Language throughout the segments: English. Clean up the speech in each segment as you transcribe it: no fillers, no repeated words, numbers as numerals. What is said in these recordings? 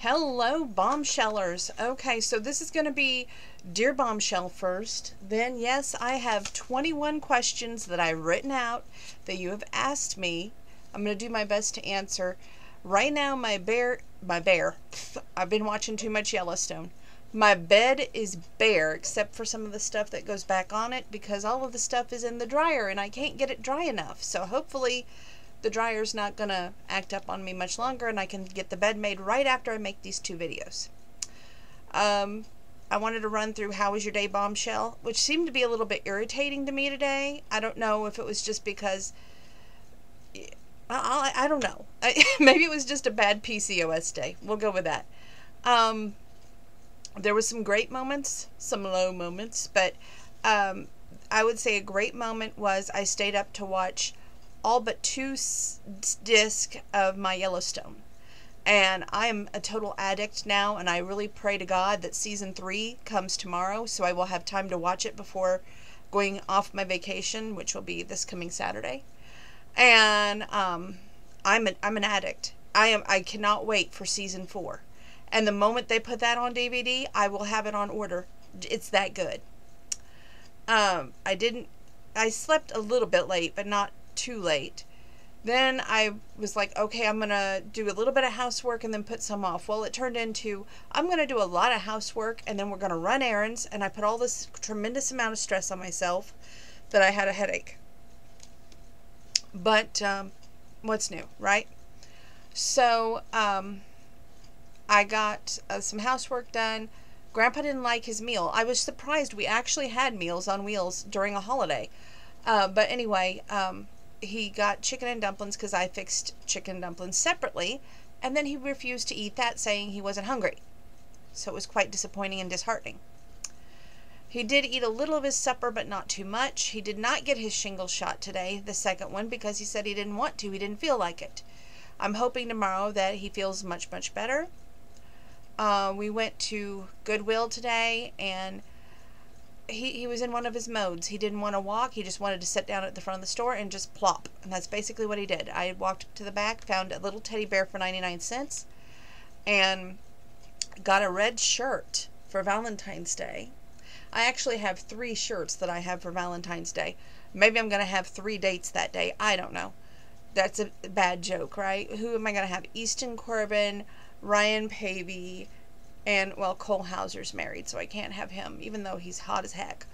Hello, bombshellers. Okay, so this is going to be Dear Bombshell first. Then, yes, I have 21 questions that I've written out that you have asked me. I'm going to do my best to answer. Right now, my I've been watching too much Yellowstone. My bed is bare except for some of the stuff that goes back on it because all of the stuff is in the dryer and I can't get it dry enough. So hopefully the dryer's not gonna act up on me much longer and I can get the bed made right after I make these two videos. I wanted to run through how was your day bombshell, which seemed to be a little bit irritating to me today. I don't know if it was just because I don't know. Maybe it was just a bad PCOS day. We'll go with that. There was some great moments, some low moments, but I would say a great moment was I stayed up to watch all but two discs of my Yellowstone. And I'm a total addict now, and I really pray to God that season 3 comes tomorrow so I will have time to watch it before going off my vacation, which will be this coming Saturday. And I'm an addict. I cannot wait for season 4. And the moment they put that on DVD, I will have it on order. It's that good. I slept a little bit late, but not too late. Then I was like, okay, I'm going to do a little bit of housework and then put some off. Well, it turned into, I'm going to do a lot of housework and then we're going to run errands. And I put all this tremendous amount of stress on myself that I had a headache. But what's new, right? So I got some housework done. Grandpa didn't like his meal. I was surprised we actually had Meals on Wheels during a holiday. But anyway, he got chicken and dumplings because I fixed chicken and dumplings separately, and then he refused to eat that, saying he wasn't hungry. So it was quite disappointing and disheartening. He did eat a little of his supper, but not too much. He did not get his shingles shot today, the second one, because he said he didn't want to. He didn't feel like it. I'm hoping tomorrow that he feels much, much better. We went to Goodwill today, and he was in one of his modes. He didn't want to walk. He just wanted to sit down at the front of the store and just plop. And that's basically what he did. I walked up to the back, found a little teddy bear for 99 cents, and got a red shirt for Valentine's Day. I actually have 3 shirts that I have for Valentine's Day. Maybe I'm going to have 3 dates that day. I don't know. That's a bad joke, right? Who am I going to have? Easton Corbin, Ryan Pavey, and, well, Cole Hauser's married, so I can't have him, even though he's hot as heck.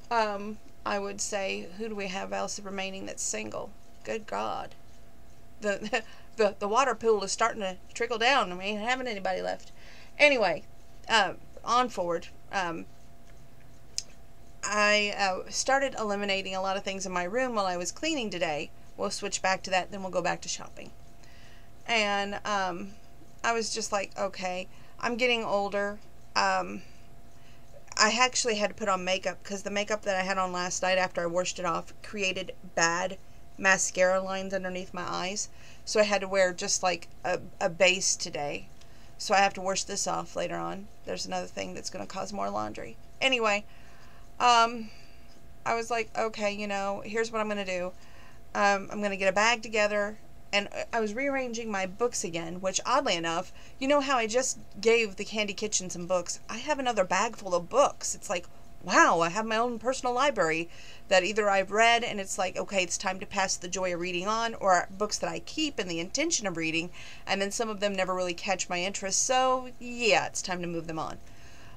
I would say, who do we have else remaining that's single? Good God. The water pool is starting to trickle down. We ain't having anybody left. Anyway, on forward. I started eliminating a lot of things in my room while I was cleaning today. We'll switch back to that, then we'll go back to shopping. And I was just like, okay, I'm getting older. I actually had to put on makeup because the makeup that I had on last night after I washed it off created bad mascara lines underneath my eyes. So I had to wear just like a base today. So I have to wash this off later on. There's another thing that's going to cause more laundry. Anyway, I was like, okay, you know, here's what I'm going to do. I'm going to get a bag together. And I was rearranging my books again, which oddly enough, you know how I just gave the Candy Kitchen some books? I have another bag full of books. It's like, wow, I have my own personal library that either I've read and it's like, okay, it's time to pass the joy of reading on, or books that I keep in the intention of reading, and then some of them never really catch my interest, so yeah, it's time to move them on.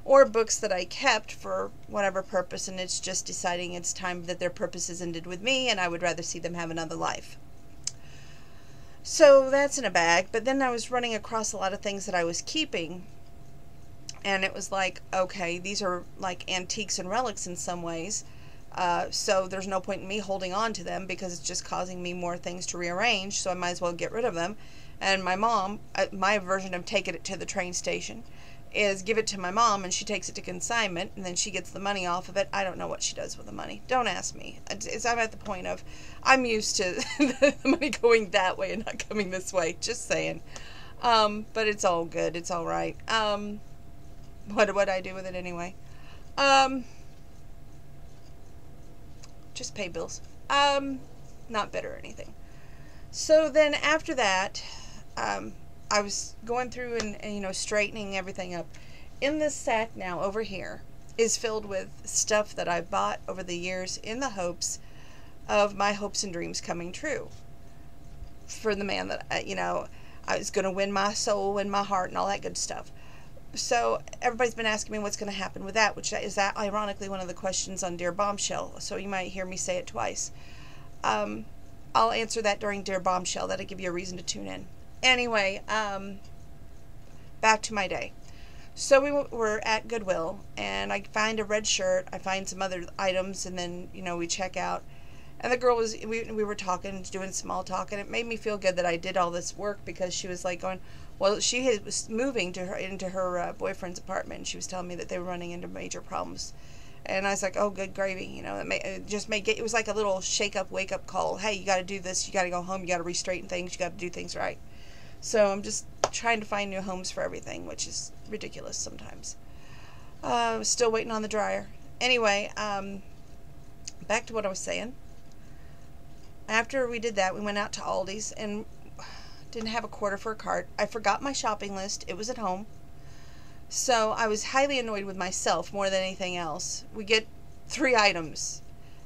Or books that I kept for whatever purpose, and it's just deciding it's time that their purposes ended with me, and I would rather see them have another life. So that's in a bag, but then I was running across a lot of things that I was keeping, and it was like, okay, these are like antiques and relics in some ways, so there's no point in me holding on to them because it's just causing me more things to rearrange, so I might as well get rid of them. And my mom, my version of taking it to the train station, is give it to my mom and she takes it to consignment and then she gets the money off of it. I don't know what she does with the money. Don't ask me. I'm at the point of I'm used to the money going that way and not coming this way. Just saying. But it's all good. It's all right. What would I do with it anyway? Just pay bills. Not bitter or anything. So then after that, I was going through and, you know, straightening everything up. In this sack now over here is filled with stuff that I bought over the years in the hopes of my hopes and dreams coming true. For the man that, you know, I was going to win my soul, win my heart, and all that good stuff. So everybody's been asking me what's going to happen with that, which is that ironically one of the questions on Dear Bombshell. So you might hear me say it twice. I'll answer that during Dear Bombshell. That'll give you a reason to tune in. Anyway, back to my day. So we were at Goodwill, and I find a red shirt. I find some other items, and then, you know, we check out. And the girl was, we were talking, doing small talk, and it made me feel good that I did all this work, because she was like going, well, she was moving into her boyfriend's apartment, and she was telling me that they were running into major problems. And I was like, oh, good gravy, you know, it was like a little wake up call. Hey, you got to do this, you got to go home, you got to re-straighten things, you got to do things right. So I'm just trying to find new homes for everything, which is ridiculous sometimes. Still waiting on the dryer. Anyway, back to what I was saying. After we did that, we went out to Aldi's and didn't have a quarter for a cart. I forgot my shopping list. It was at home. So I was highly annoyed with myself more than anything else. We get 3 items.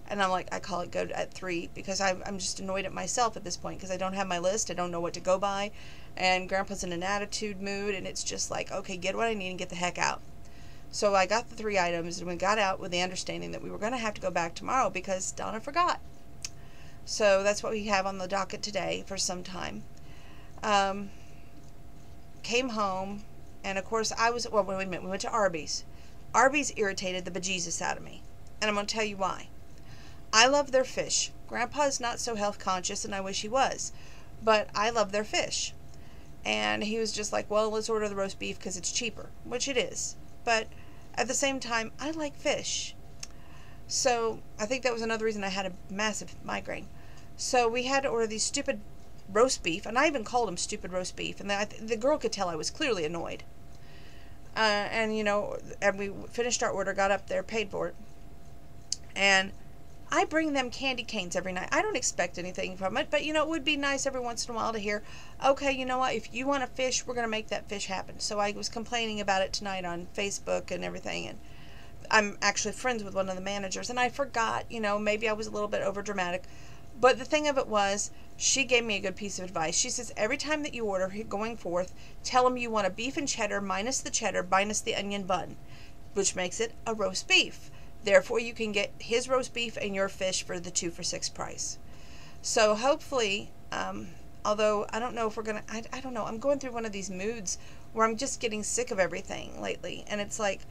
And I'm like, I call it good at 3, because I'm just annoyed at myself at this point, because I don't have my list. I don't know what to go by. And Grandpa's in an attitude mood, and it's just like, okay, get what I need and get the heck out. So I got the 3 items, and we got out with the understanding that we were going to have to go back tomorrow because Donna forgot. So that's what we have on the docket today for some time. Came home, and of course well, wait a minute, we went to Arby's. Arby's irritated the bejesus out of me, and I'm going to tell you why. I love their fish. Grandpa's not so health conscious, and I wish he was, but I love their fish. And he was just like, well, let's order the roast beef because it's cheaper, which it is. But at the same time, I like fish. So I think that was another reason I had a massive migraine. So we had to order these stupid roast beef, and I even called them stupid roast beef, and the girl could tell I was clearly annoyed. And, you know, and we finished our order, got up there, paid for it, and I bring them candy canes every night. I don't expect anything from it, but, you know, it would be nice every once in a while to hear, okay, you know what, if you want a fish, we're going to make that fish happen. So I was complaining about it tonight on Facebook and everything, and I'm actually friends with one of the managers, and I forgot, you know, maybe I was a little bit overdramatic. But the thing of it was, she gave me a good piece of advice. She says, every time that you order going forth, tell them you want a beef and cheddar minus the onion bun, which makes it a roast beef. Therefore, you can get his roast beef and your fish for the 2 for $6 price. So hopefully, although I don't know if we're going to, I don't know, I'm going through one of these moods where I'm just getting sick of everything lately. And it's like,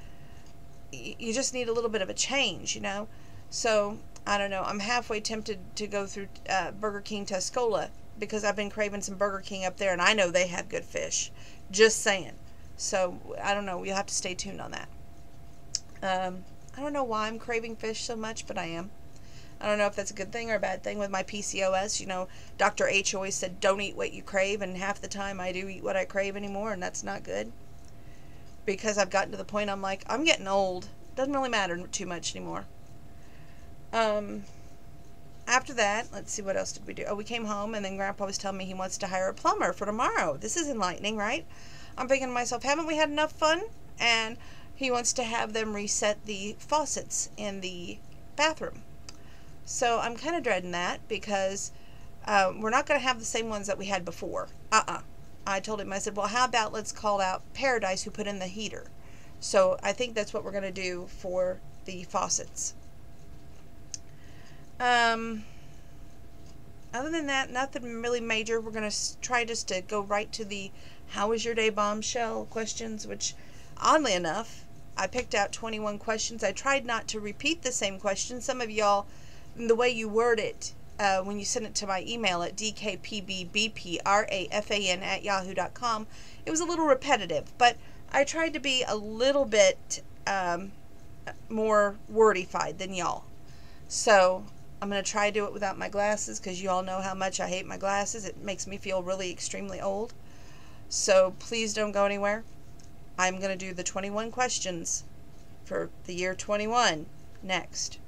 you just need a little bit of a change, you know? So I don't know. I'm halfway tempted to go through Burger King Tuscola, because I've been craving some Burger King up there, and I know they have good fish. Just saying. So I don't know. You'll have to stay tuned on that. I don't know why I'm craving fish so much, but I am. I don't know if that's a good thing or a bad thing with my PCOS. You know, Dr. H always said, don't eat what you crave, and half the time I do eat what I crave anymore, and that's not good. Because I've gotten to the point I'm like, I'm getting old. Doesn't really matter too much anymore. After that, let's see, what else did we do? Oh, we came home, and then Grandpa was telling me he wants to hire a plumber for tomorrow. This is enlightening, right? I'm thinking to myself, haven't we had enough fun? And he wants to have them reset the faucets in the bathroom. So I'm kind of dreading that, because we're not going to have the same ones that we had before. I told him, I said, well, how about let's call out Paradise, who put in the heater. So I think that's what we're going to do for the faucets. Other than that, nothing really major. We're going to try just to go right to the how was your day bombshell questions, which oddly enough, I picked out 21 questions. I tried not to repeat the same questions. Some of y'all, the way you word it, when you send it to my email at dkpbbprafan@yahoo.com, it was a little repetitive, but I tried to be a little bit more wordified than y'all. So I'm going to try to do it without my glasses, because you all know how much I hate my glasses. It makes me feel really extremely old. So please don't go anywhere. I'm going to do the 21 questions for the year 21 next.